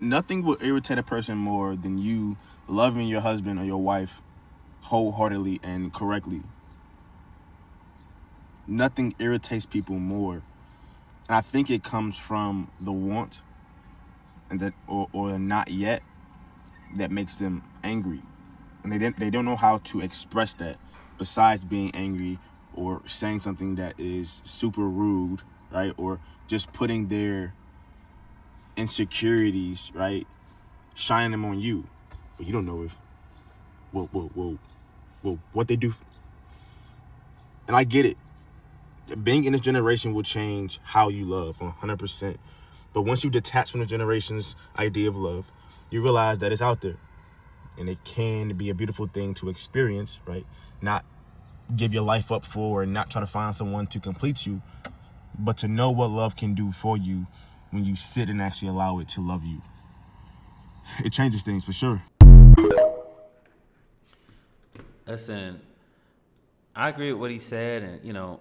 Nothing will irritate a person more than you loving your husband or your wife wholeheartedly and correctly. Nothing irritates people more. And I think it comes from the want and that or not yet that makes them angry. And they don't know how to express that besides being angry or saying something that is super rude, right? Or just putting their insecurities, right? Shining them on you. But you don't know if what they do. And I get it. Being in this generation will change how you love 100%. But once you detach from the generation's idea of love, you realize that it's out there. And it can be a beautiful thing to experience, right? Not give your life up for and not try to find someone to complete you, but to know what love can do for you when you sit and actually allow it to love you. It changes things for sure. Listen, I agree with what he said, and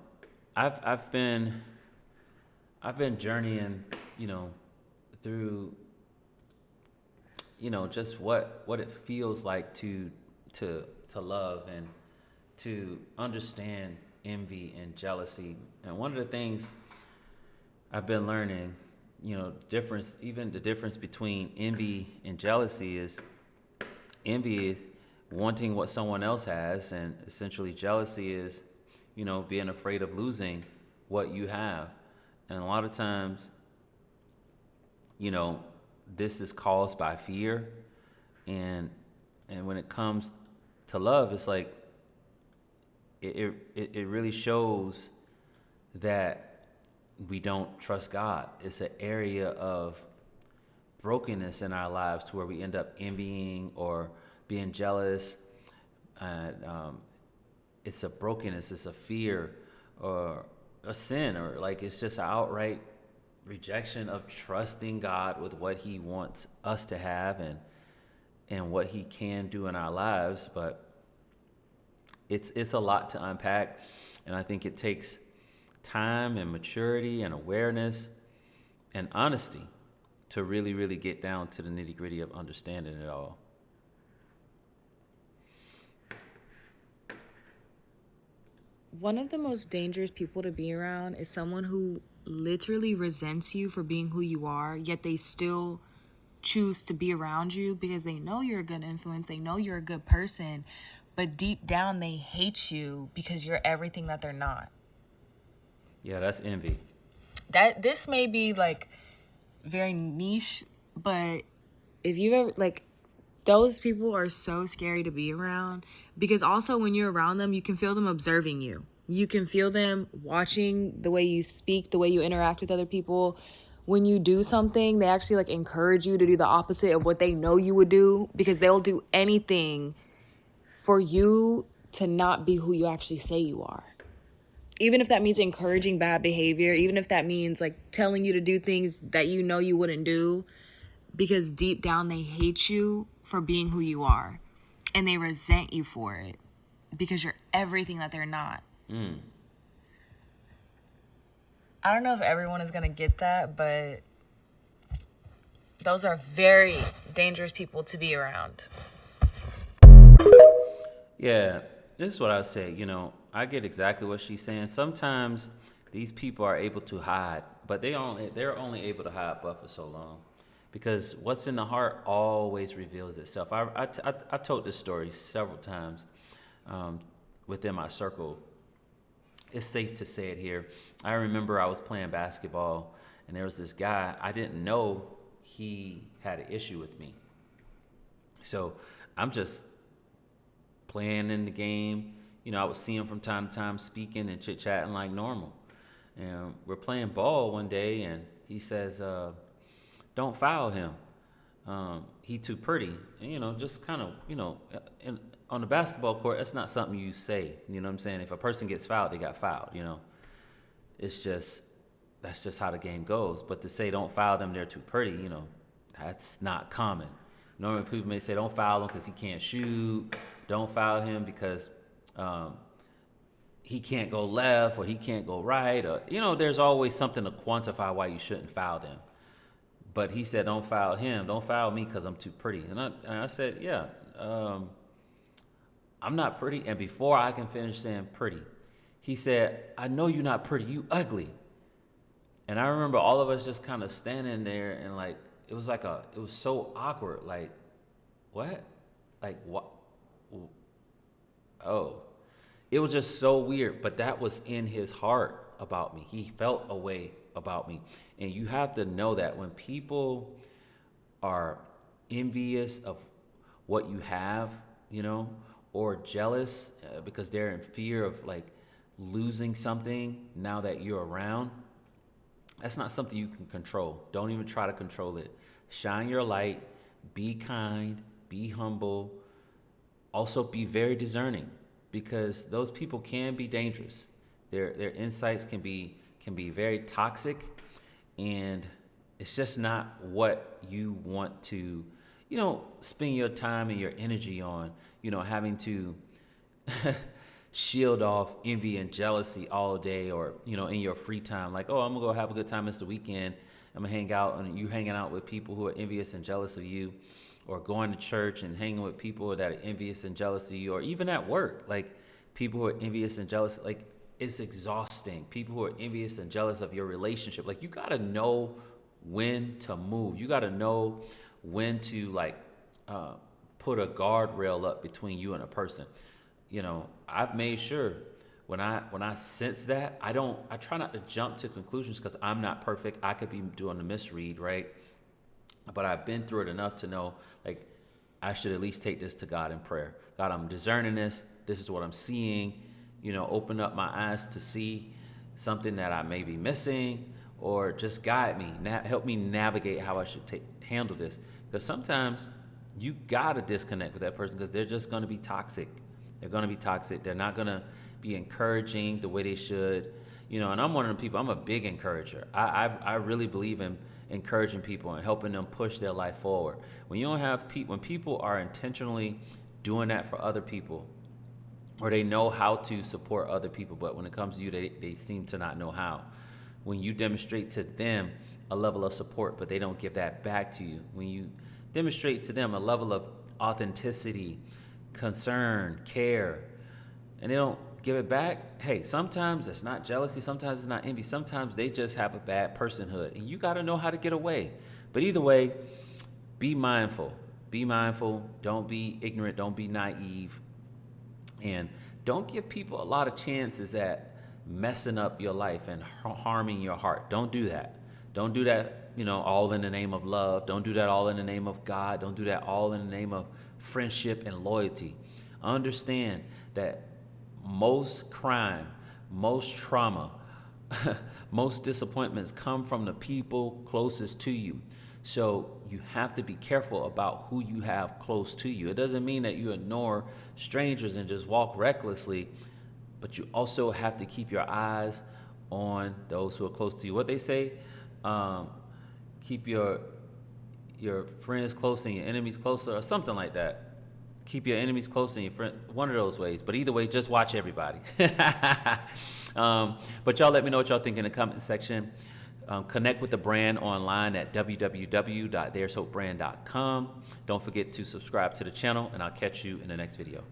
I've I've been I've been journeying, through just what it feels like to love and to understand envy and jealousy. And one of the things I've been learning, the difference between envy and jealousy is envy is wanting what someone else has, and essentially jealousy is, being afraid of losing what you have. And a lot of times, you know, this is caused by fear, and when it comes to love, it's like it really shows that we don't trust God. It's an area of brokenness in our lives to where we end up envying or being jealous. And it's a brokenness, it's a fear or a sin, or like it's just an outright rejection of trusting God with what He wants us to have and what He can do in our lives. But it's a lot to unpack, and I think it takes time and maturity and awareness and honesty to really, really get down to the nitty gritty of understanding it all. One of the most dangerous people to be around is someone who literally resents you for being who you are, yet they still choose to be around you because they know you're a good influence, they know you're a good person, but deep down they hate you because you're everything that they're not. Yeah, that's envy. That this may be like very niche, but if you ever like, those people are so scary to be around because also when you're around them, you can feel them observing you. You can feel them watching the way you speak, the way you interact with other people. When you do something, they actually like encourage you to do the opposite of what they know you would do because they'll do anything for you to not be who you actually say you are. Even if that means encouraging bad behavior, even if that means like telling you to do things that you know you wouldn't do, because deep down they hate you for being who you are and they resent you for it because you're everything that they're not. I don't know if everyone is going to get that, but those are very dangerous people to be around. Yeah, this is what I say. I get exactly what she's saying. Sometimes these people are able to hide, but they're only able to hide but for so long, because what's in the heart always reveals itself. I've told this story several times within my circle. It's safe to say it here. I remember I was playing basketball, and there was this guy. I didn't know he had an issue with me. So I'm just playing in the game. I would see him from time to time speaking and chit chatting like normal. And we're playing ball one day, and he says, "Don't foul him. He too pretty." And, just kind of, on the basketball court, that's not something you say. You know what I'm saying? If a person gets fouled, they got fouled. It's just that's just how the game goes. But to say don't foul them, they're too pretty. That's not common. Normally, people may say don't foul him because he can't shoot. Don't foul him because he can't go left or he can't go right. Or there's always something to quantify why you shouldn't foul them. but he said, don't foul him. Don't foul me because I'm too pretty. And I said, yeah, I'm not pretty. And before I can finish saying pretty, he said, I know you're not pretty. You ugly. And I remember all of us just kind of standing there and like, it was so awkward. Like, what? Like, what? Oh. It was just so weird. But that was in his heart about me. He felt a way about me. And you have to know that when people are envious of what you have, or jealous because they're in fear of like losing something now that you're around, that's not something you can control. Don't even try to control it. Shine your light, be kind, be humble. Also be very discerning, because those people can be dangerous. Their insights can be very toxic, and it's just not what you want to, spend your time and your energy on, having to shield off envy and jealousy all day, or, in your free time. Like, oh, I'm gonna go have a good time. It's the weekend. I'm gonna hang out, and you hanging out with people who are envious and jealous of you, or going to church and hanging with people that are envious and jealous of you, or even at work, like people who are envious and jealous. Like, it's exhausting. People who are envious and jealous of your relationship. Like, you gotta know when to move. You gotta know when to put a guardrail up between you and a person. I've made sure when I sense that, I try not to jump to conclusions, because I'm not perfect. I could be doing a misread, right? But I've been through it enough to know, like, I should at least take this to God in prayer. God, I'm discerning this. This is what I'm seeing. Open up my eyes to see something that I may be missing, or just guide me, help me navigate how I should handle this. Because sometimes you gotta disconnect with that person, because they're just gonna be toxic. They're gonna be toxic. They're not gonna be encouraging the way they should. And I'm one of the people. I'm a big encourager. I really believe in encouraging people and helping them push their life forward. When you don't have when people are intentionally doing that for other people, or they know how to support other people, but when it comes to you, they seem to not know how. When you demonstrate to them a level of support, but they don't give that back to you. When you demonstrate to them a level of authenticity, concern, care, and they don't give it back, hey, sometimes it's not jealousy, sometimes it's not envy, sometimes they just have a bad personhood, and you got to know how to get away. But either way, be mindful. Be mindful. Don't be ignorant. Don't be naive. And don't give people a lot of chances at messing up your life and harming your heart. Don't do that. Don't do that, all in the name of love. Don't do that all in the name of God. Don't do that all in the name of friendship and loyalty. Understand that most crime, most trauma, most disappointments come from the people closest to you. So you have to be careful about who you have close to you. It doesn't mean that you ignore strangers and just walk recklessly, but you also have to keep your eyes on those who are close to you. What they say, keep your friends close and your enemies closer, or something like that. Keep your enemies close and your friends, one of those ways. But either way, just watch everybody. But y'all let me know what y'all think in the comment section. Connect with the brand online at www.there'shopebrand.com. Don't forget to subscribe to the channel, and I'll catch you in the next video.